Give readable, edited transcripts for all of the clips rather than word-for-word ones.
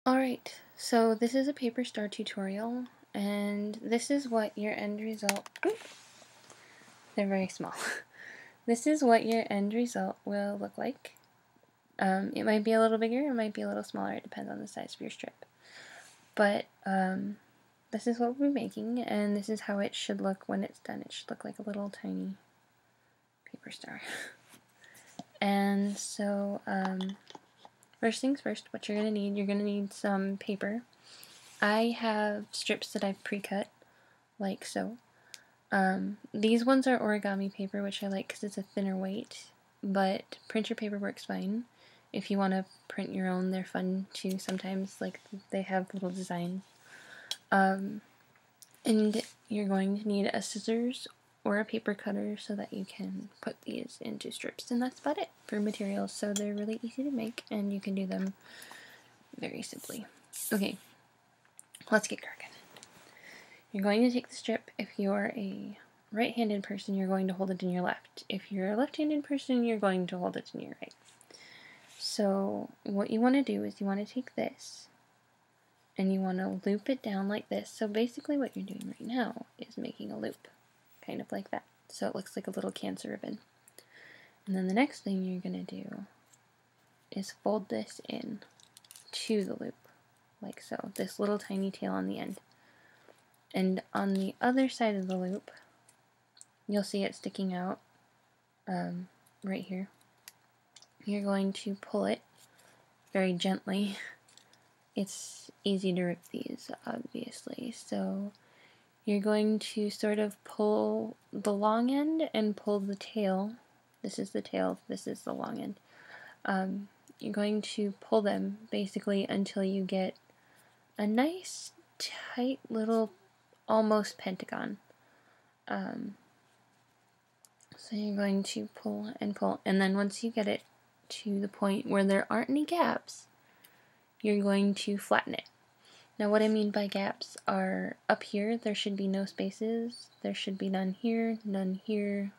Alright, so this is a paper star tutorial, and this is what your end result, they're very small. This is what your end result will look like. It might be a little bigger, it might be a little smaller, it depends on the size of your strip. But this is what we're making, and this is how it should look when it's done. It should look like a little tiny paper star. And so, first things first, what you're going to need some paper. I have strips that I've pre-cut, like so. These ones are origami paper, which I like because it's a thinner weight, but printer paper works fine. If you want to print your own, they're fun too sometimes, like they have little designs. And you're going to need a scissors or a paper cutter so that you can put these into strips, and that's about it for materials. So they're really easy to make and you can do them very simply. Okay, let's get cracking. You're going to take the strip. If you're a right-handed person, you're going to hold it in your left. If you're a left-handed person, you're going to hold it in your right. So what you want to do is you want to take this and you want to loop it down like this. So basically what you're doing right now is making a loop, kind of like that. So it looks like a little cancer ribbon. And then the next thing you're going to do is fold this in to the loop, like so, this little tiny tail on the end. And on the other side of the loop, you'll see it sticking out right here. You're going to pull it very gently. It's easy to rip these, obviously, so you're going to sort of pull the long end and pull the tail. This is the tail, this is the long end. You're going to pull them basically until you get a nice tight little almost pentagon. So you're going to pull and pull, and then once you get it to the point where there aren't any gaps, you're going to flatten it. Now what I mean by gaps are up here, there should be no spaces, there should be none here, here,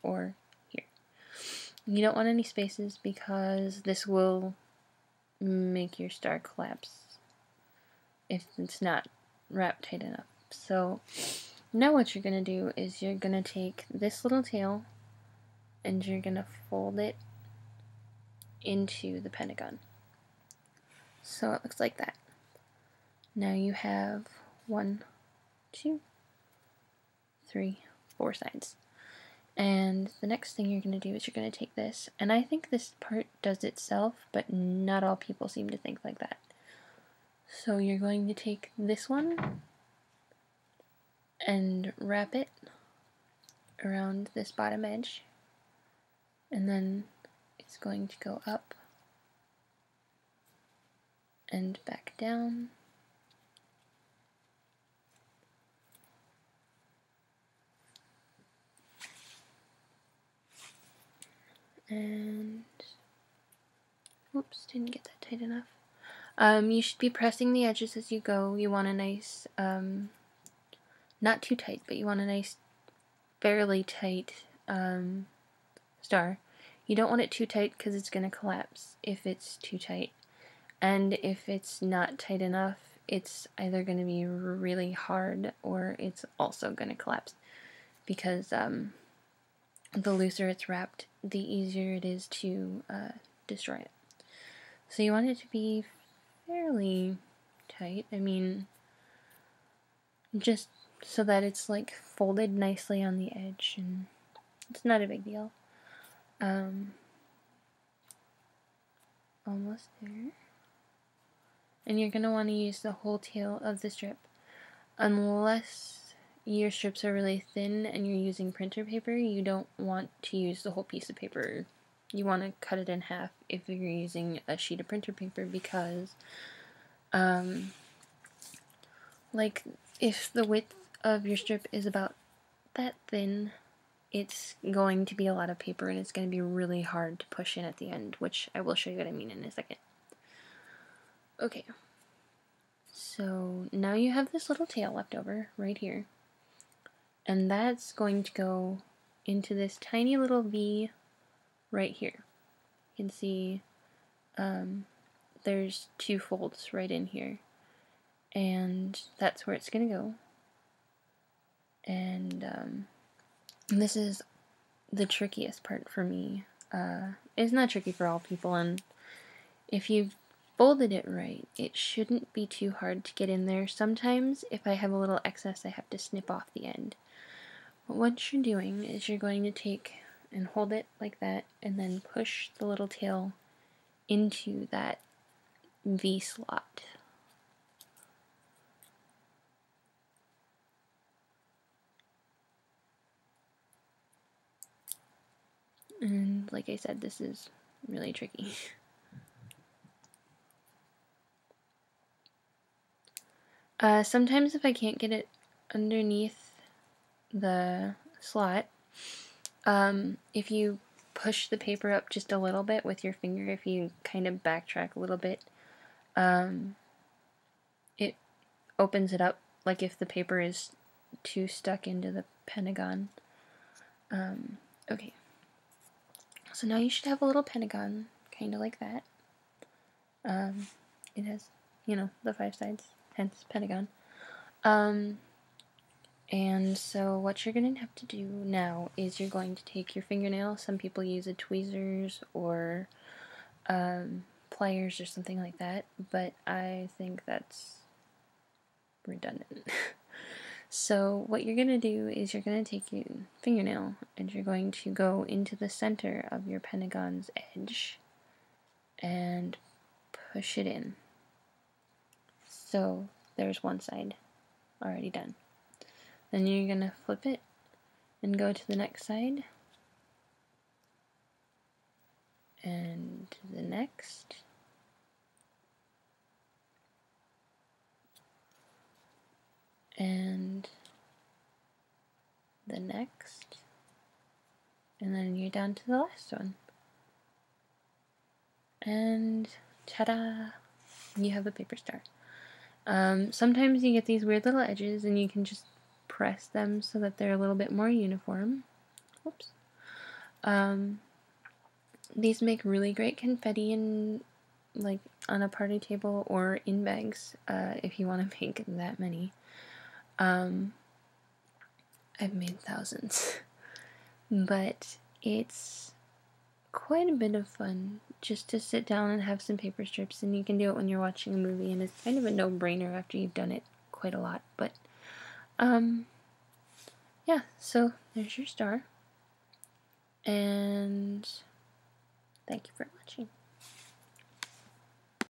or here. You don't want any spaces because this will make your star collapse if it's not wrapped tight enough. So now what you're going to do is you're going to take this little tail and you're going to fold it into the pentagon. So it looks like that. Now you have 1, 2, 3, 4 sides. And the next thing you're going to do is you're going to take this, and I think this part does itself, but not all people seem to think like that. So you're going to take this one and wrap it around this bottom edge, and then it's going to go up and back down. And oops, didn't get that tight enough. You should be pressing the edges as you go. You want a nice, not too tight, but you want a nice, fairly tight star. You don't want it too tight because it's going to collapse if it's too tight. And if it's not tight enough, it's either going to be really hard or it's also going to collapse. Because the looser it's wrapped, the easier it is to destroy it. So you want it to be fairly tight. I mean, just so that it's like folded nicely on the edge, and it's not a big deal. Almost there. And you're going to want to use the whole tail of the strip. Unless your strips are really thin and you're using printer paper, you don't want to use the whole piece of paper. You want to cut it in half if you're using a sheet of printer paper, because like if the width of your strip is about that thin, it's going to be a lot of paper and it's going to be really hard to push in at the end, which I will show you what I mean in a second. Okay, so now you have this little tail left over right here, and that's going to go into this tiny little V right here. You can see there's 2 folds right in here, and that's where it's gonna go. And this is the trickiest part for me. It's not tricky for all people, and if you've folded it right, it shouldn't be too hard to get in there. Sometimes if I have a little excess, I have to snip off the end. But what you're doing is you're going to take and hold it like that, and then push the little tail into that V slot. And like I said, this is really tricky. Sometimes if I can't get it underneath the slot, if you push the paper up just a little bit with your finger, if you kind of backtrack a little bit, it opens it up, like if the paper is too stuck into the pentagon. Okay, so now you should have a little pentagon, kind of like that. It has, you know, the 5 sides, hence pentagon. And so what you're going to have to do now is you're going to take your fingernail. Some people use a tweezers or pliers or something like that, but I think that's redundant. So what you're going to do is you're going to take your fingernail and you're going to go into the center of your pentagon's edge and push it in. So there's one side already done. Then you're going to flip it and go to the next side and the next. And the next. And then you're down to the last one. And ta-da! You have the paper star. Sometimes you get these weird little edges and you can just press them so that they're a little bit more uniform. Whoops. These make really great confetti in, like, on a party table or in bags, if you want to make that many. I've made thousands. But it's quite a bit of fun just to sit down and have some paper strips, and you can do it when you're watching a movie, and it's kind of a no-brainer after you've done it quite a lot. But yeah, so there's your star, and thank you for watching.